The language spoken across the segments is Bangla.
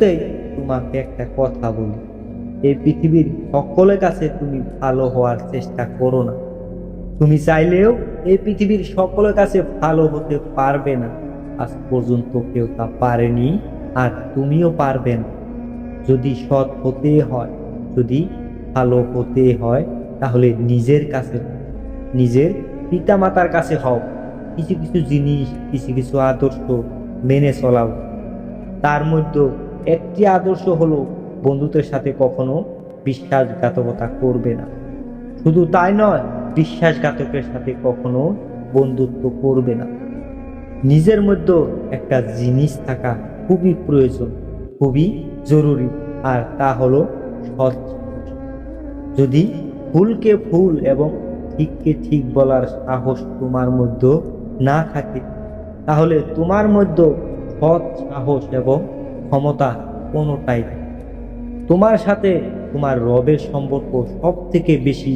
শুরুতেই তোমাকে একটা কথা বলি, এই পৃথিবীর সকলের কাছে তুমি ভালো হওয়ার চেষ্টা করো না। তুমি চাইলেও এই পৃথিবীর সকলের কাছে ভালো হতে পারবে না। আজ পর্যন্ত কেউ তা পারেনি, আর তুমিও পারবে না। যদি সৎ হতে হয়, যদি ভালো হতে হয়, তাহলে নিজের কাছে, নিজের পিতামাতার কাছে হও। কিছু কিছু জিনিস, কিছু কিছু আদর্শ মেনে চলাও। তার মধ্যে একটি আদর্শ হলো, বন্ধুদের সাথে কখনো বিশ্বাসঘাতকতা করবে না। শুধু তাই নয়, বিশ্বাসঘাতকের সাথে কখনো বন্ধুত্ব করবে না। নিজের মধ্যে একটা জিনিস থাকা খুবই প্রয়োজন, খুবই জরুরি, আর তা হলো সৎ। যদি ভুলকে ভুল এবং ঠিককে ঠিক বলার সাহস তোমার মধ্যে না থাকে, তাহলে তোমার মধ্যে সৎ, সাহস এবং ক্ষমতা কোনোটাই নেই। তোমার সাথে তোমার রবের সম্পর্ক সব থেকে বেশি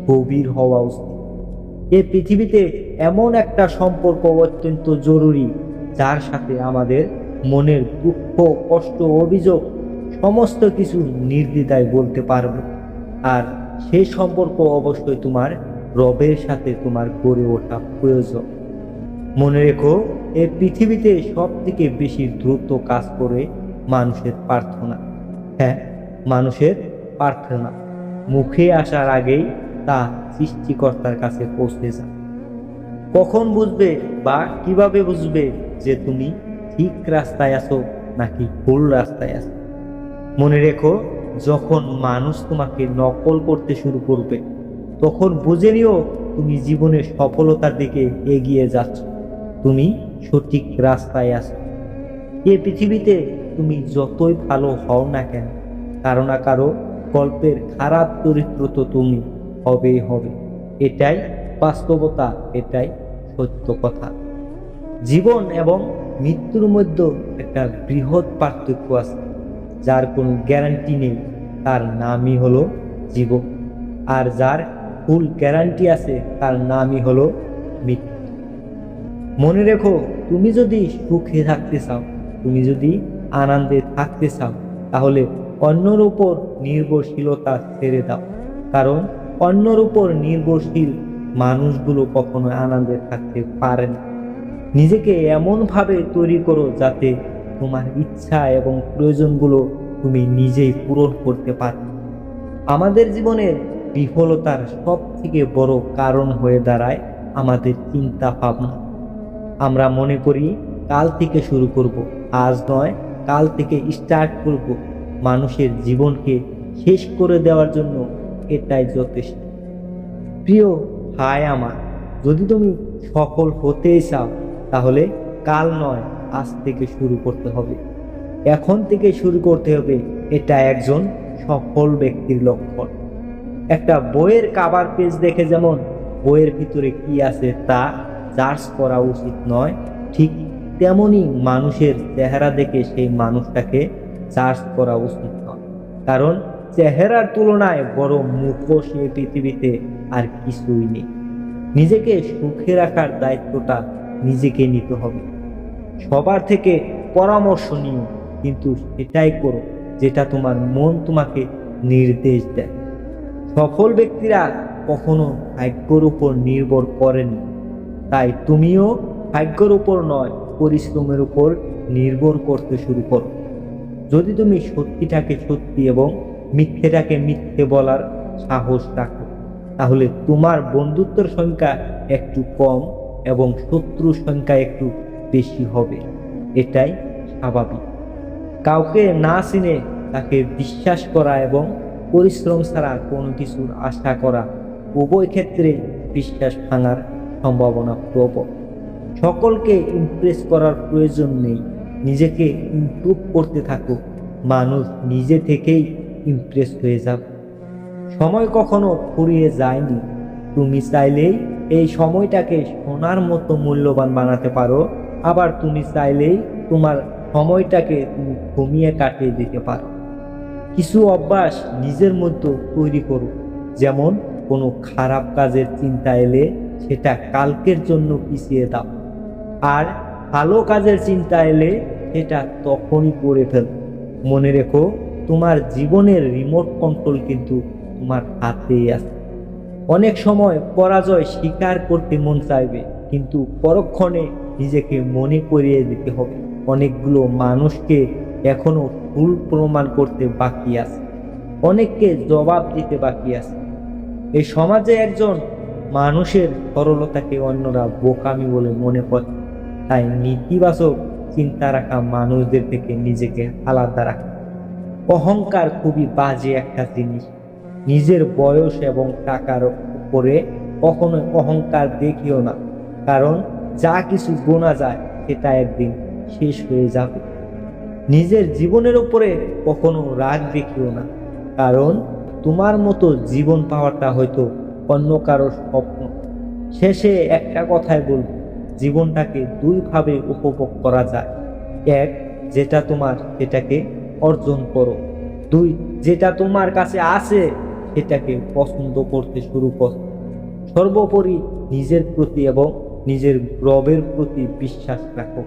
গভীর হওয়া উচিত। এই পৃথিবীতে এমন একটা সম্পর্ক অত্যন্ত জরুরি, যার সাথে আমাদের মনের দুঃখ, কষ্ট, অভিযোগ সমস্ত কিছু নির্দ্বিধায় বলতে পারবে। আর সেই সম্পর্ক অবশ্যই তোমার রবের সাথে তোমার গড়ে ওঠা প্রয়োজন। মনে রেখো, এই পৃথিবীতে সব থেকে বেশি দ্রুত কাজ করে মানুষের প্রার্থনা। হ্যাঁ, মানুষের প্রার্থনা মুখে আসার আগেই তা সৃষ্টিকর্তার কাছে পৌঁছে যায়। কখন বুঝবে বা কিভাবে বুঝবে যে তুমি ঠিক রাস্তায় আছো নাকি ভুল রাস্তায় আছো? মনে রেখো, যখন মানুষ তোমাকে নকল করতে শুরু করবে, তখন বুঝে নিও তুমি জীবনের সফলতার দিকে এগিয়ে যাচ্ছ, তুমি সঠিক রাস্তায় আছো। এ পৃথিবীতে তুমি যতই ভালো হও না কেন, কারো না কারো গল্পের খারাপ চরিত্র তো তুমি হবেই হবে। এটাই বাস্তবতা, এটাই সত্য কথা। জীবন এবং মৃত্যুর মধ্যে একটা বৃহৎ পার্থক্য আছে, যার কোনো গ্যারান্টি নেই, তার নামই হলো জীবন। আর যার ফুল গ্যারান্টি আছে, তার নামই হলো মৃত্যু। মনে রেখো, তুমি যদি সুখে থাকতে চাও, তুমি যদি আনন্দে থাকতে চাও, তাহলে অন্যর উপর নির্ভরশীলতা ছেড়ে দাও। কারণ অন্যর উপর নির্ভরশীল মানুষগুলো কখনো আনন্দে থাকতে পারে না। নিজেকে এমনভাবে তৈরি করো যাতে তোমার ইচ্ছা এবং প্রয়োজনগুলো তুমি নিজেই পূরণ করতে পারো। আমাদের জীবনের বিফলতার সব থেকে বড় কারণ হয়ে দাঁড়ায় আমাদের চিন্তা ভাবনা। আমরা মনে করি কাল থেকে শুরু করব, আজ নয় কাল থেকে স্টার্ট করব। মানুষের জীবনকে শেষ করে দেওয়ার জন্য এটাই যথেষ্ট। প্রিয় ভাই আমার, যদি তুমি সফল হতে চাও, তাহলে কাল নয়, আজ থেকে শুরু করতে হবে, এখন থেকে শুরু করতে হবে। এটা একজন সফল ব্যক্তির লক্ষণ। একটা বইয়ের কভার পেজ দেখে যেমন বইয়ের ভিতরে কি আছে তা জাজ করা উচিত নয়, ঠিক তেমনি মানুষের চেহারা দেখে সেই মানুষটাকে জাজ করা উচিত নয়। কারণ চেহারার তুলনায় বড় মুখোশ এই পৃথিবীতে আর কিছুই নেই। নিজেকে সুখে রাখার দায়িত্বটা নিজেকে নিতে হবে। সবার থেকে পরামর্শ নিও, কিন্তু সেটাই করো যেটা তোমার মন তোমাকে নির্দেশ দেয়। সফল ব্যক্তিরা কখনো ভাগ্যের উপর নির্ভর করেনি, তাই তুমিও ভাগ্যের উপর নয়, পরিশ্রমের উপর নির্ভর করতে শুরু করো। যদি তুমি সত্যিটাকে সত্যি এবং মিথ্যেটাকে মিথ্যে বলার সাহস রাখো, তাহলে তোমার বন্ধুত্বের সংখ্যা একটু কম এবং শত্রুর সংখ্যা একটু বেশি হবে। এটাই স্বাভাবিক। কাউকে না চিনে তাকে বিশ্বাস করা এবং পরিশ্রম ছাড়া কোনো কিছুর আশা করা, উভয় ক্ষেত্রে বিশ্বাস ভাঙার সম্ভাবনা প্রবল। সকলকে ইমপ্রেস করার প্রয়োজন নেই, নিজেকে ইমপ্রুভ করতে থাকো। মানুষ নিজে থেকেই ইমপ্রেস হয়ে যাবে। সময় কখনো ফুরিয়ে যায়নি। তুমি চাইলেই এই সময়টাকে সোনার মতো মূল্যবান বানাতে পারো, আবার তুমি চাইলেই তোমার সময়টাকে তুমি কমিয়ে কাটিয়ে দিতে পারো। কিছু অভ্যাস নিজের মধ্যে তৈরি করো, যেমন কোনো খারাপ কাজের চিন্তা এলে সেটা কালকের জন্য পিছিয়ে দাও, আর ভালো কাজের চিন্তা এলে সেটা তখনই করে ফেলো। মনে রেখো, তোমার জীবনের রিমোট কন্ট্রোল কিন্তু তোমার হাতেই আছে। অনেক সময় পরাজয় স্বীকার করতে মন চাইবে, কিন্তু পরক্ষণে নিজেকে মনে করিয়ে দিতে হবে অনেকগুলো মানুষকে এখনো ভুল প্রমাণ করতে বাকি আছে, অনেককে জবাব দিতে বাকি আছে। এই সমাজে একজন মানুষের সরলতাকে অন্যরা বোকামি বলে মনে করে, তাই নেতিবাচক চিন্তা রাখা মানুষদের থেকে নিজেকে আলাদা রাখা। অহংকার খুবই বাজে একটা জিনিস। নিজের বয়স এবং টাকার উপরে কখনোই অহংকার দেখিও না, কারণ যা কিছু গোনা যায় সেটা একদিন শেষ হয়ে যাবে। নিজের জীবনের উপরে কখনো রাগ দেখিও না, কারণ তোমার মতো জীবন পাওয়াটা হয়তো অন্য কারো স্বপ্ন। শেষে একটা কথাই বলবো, জীবনটাকে দুইভাবে উপভোগ করা যায়। এক, যেটা তোমার সেটাকে অর্জন করো। দুই, যেটা তোমার কাছে আছে সেটাকে পছন্দ করতে শুরু করো। সর্বোপরি নিজের প্রতি এবং নিজের রবের প্রতি বিশ্বাস রাখো।